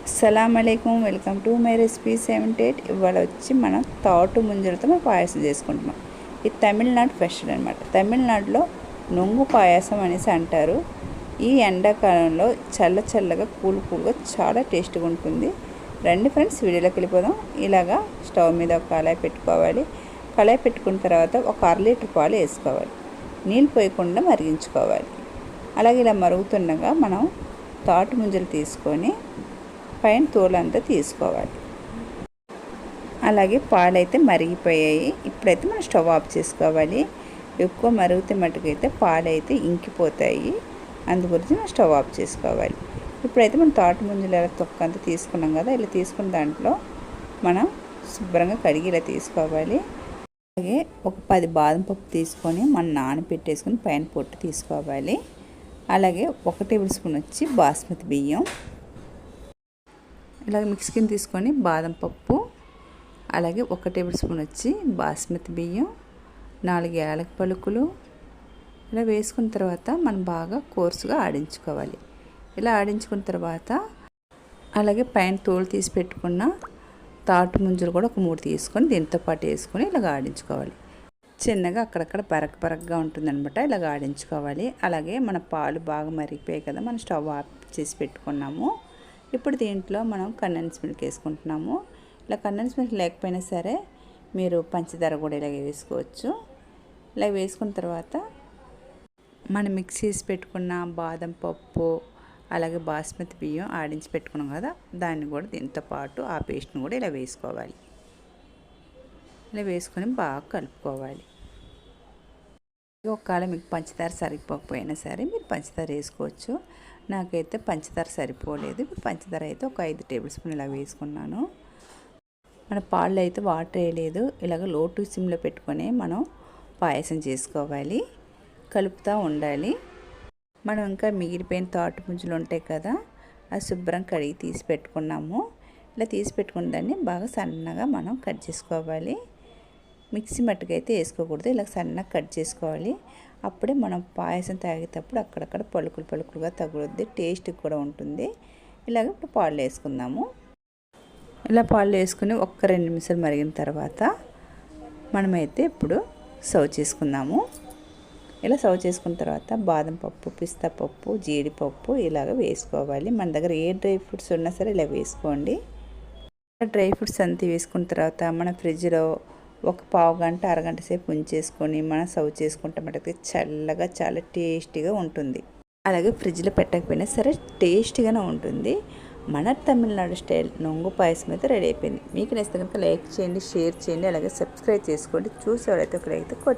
అస్సలం అయికం, welcome to my recipe 78. ఇవాళ వచ్చి మనం తాటు ముంజలతో మనం పాయసం చేసుకుంటున్నాం. ఇది తమిళనాడు స్పెషల్ అనమాట. తమిళనాడులో నొంగు పాయసం అనేసి అంటారు. ఈ ఎండాకాలంలో చల్లగా కూల్గా చాలా టేస్ట్గా ఉంటుంది. రండి ఫ్రెండ్స్, వీడియోలోకి వెళ్ళిపోదాం. ఇలాగా స్టవ్ మీద ఒక కళాయి పెట్టుకోవాలి. కళాయి పెట్టుకున్న తర్వాత ఒక 1/2 లీటర్ పాలు వేసుకోవాలి. నీళ్ళు పోయకుండా మరిగించుకోవాలి. అలాగే ఇలా మరుగుతుండగా మనం తాటు ముంజలు తీసుకొని పైన తోలంతా తీసుకోవాలి. అలాగే పాలు అయితే మరిగిపోయాయి. ఇప్పుడైతే మనం స్టవ్ ఆఫ్ చేసుకోవాలి. ఎక్కువ మరుగుతే మటుకైతే పాలు అయితే ఇంకిపోతాయి. అందుగురించి మనం స్టవ్ ఆఫ్ చేసుకోవాలి. ఇప్పుడైతే మనం తాటి ముంజలు ఇలా తొక్కంతా తీసుకున్నాం కదా, ఇలా తీసుకున్న దాంట్లో మనం శుభ్రంగా కడిగి ఇలా తీసుకోవాలి. అలాగే ఒక 10 బాదం పప్పు తీసుకొని మనం నానబెట్టేసుకొని పైన పొట్టు తీసుకోవాలి. అలాగే 1 టేబుల్ స్పూన్ వచ్చి బాస్మతి బియ్యం, ఇలాగ మిక్సీకి తీసుకొని బాదం పప్పు, అలాగే 1 టేబుల్ స్పూన్ వచ్చి బాస్మతి బియ్యం, 4 యాలక పలుకులు ఇలా వేసుకున్న తర్వాత మనం బాగా కోర్సుగా ఆడించుకోవాలి. ఇలా ఆడించుకున్న తర్వాత అలాగే పైన తోలు తీసి పెట్టుకున్న తాటు ముంజలు కూడా ఒక 3 తీసుకొని దీంతో పాటు వేసుకొని ఇలాగ ఆడించుకోవాలి. చిన్నగా అక్కడక్కడ పరగ్గా ఉంటుందన్నమాట. ఇలాగ ఆడించుకోవాలి. అలాగే మన పాలు బాగా మరిగిపోయాయి కదా, మనం స్టవ్ ఆఫ్ చేసి పెట్టుకున్నాము. ఇప్పుడు దీంట్లో మనం కండెన్స్ మిల్క్ వేసుకుంటున్నాము. ఇలా కండెన్స్ మిల్క్ లేకపోయినా సరే మీరు పంచదార కూడా ఇలాగ వేసుకోవచ్చు. ఇలా వేసుకున్న తర్వాత మనం మిక్స్ చేసి పెట్టుకున్న బాదం పప్పు అలాగే బాస్మతి బియ్యం ఆడించి పెట్టుకున్నాం కదా, దాన్ని కూడా దీంతో పాటు ఆ పేస్ట్ని కూడా ఇలా వేసుకోవాలి. ఇలా వేసుకొని బాగా కలుపుకోవాలి. ఒకవేళ మీకు పంచదార సరిపోకపోయినా సరే మీరు పంచదార వేసుకోవచ్చు. నాకైతే పంచదార సరిపోలేదు. ఇప్పుడు పంచదార అయితే ఒక 5 టేబుల్ స్పూన్ ఇలా వేసుకున్నాను. మన పాలు అయితే వాటర్ వేయలేదు. ఇలాగ లో టు సిమ్లో పెట్టుకొని మనం పాయసం చేసుకోవాలి. కలుపుతూ ఉండాలి. మనం ఇంకా మిగిలిపోయిన తాటి ముంజలు ఉంటాయి కదా, అది శుభ్రం కడిగి తీసి పెట్టుకున్నాము. ఇలా తీసి పెట్టుకున్న దాన్ని బాగా సన్నగా మనం కట్ చేసుకోవాలి. మిక్సీ మట్టుకైతే వేసుకోకూడదు. ఇలా సన్నగా కట్ చేసుకోవాలి. అప్పుడే మనం పాయసం తాగేటప్పుడు అక్కడక్కడ పలుకులుగా తగులుద్ది, టేస్ట్ కూడా ఉంటుంది. ఇలాగ ఇప్పుడు పాలు వేసుకుందాము. ఇలా పాలు వేసుకుని 1-2 నిమిషాలు మరిగిన తర్వాత మనమైతే ఇప్పుడు సర్వ్ చేసుకుందాము. ఇలా సర్వ్ చేసుకున్న తర్వాత బాదం పప్పు, పిస్తా పప్పు, జీడిపప్పు ఇలాగ వేసుకోవాలి. మన దగ్గర ఏ డ్రై ఫ్రూట్స్ ఉన్నా సరే ఇలా వేసుకోండి. డ్రై ఫ్రూట్స్ అంతా వేసుకున్న తర్వాత మన ఫ్రిడ్జ్లో ఒక పావు గంట అరగంట సేపు ఉంచేసుకొని మనం సర్వ్ చేసుకుంటే మనకి చల్లగా చాలా టేస్టీగా ఉంటుంది. అలాగే ఫ్రిడ్జ్లో పెట్టకపోయినా సరే టేస్టీగానే ఉంటుంది. మన తమిళనాడు స్టైల్ నొంగు పాయసం అయితే రెడీ అయిపోయింది. మీకు నచ్చితే కనుక లైక్ చేయండి, షేర్ చేయండి, అలాగే సబ్స్క్రైబ్ చేసుకోండి. చూసేవాళ్ళైతే ఒక లైక్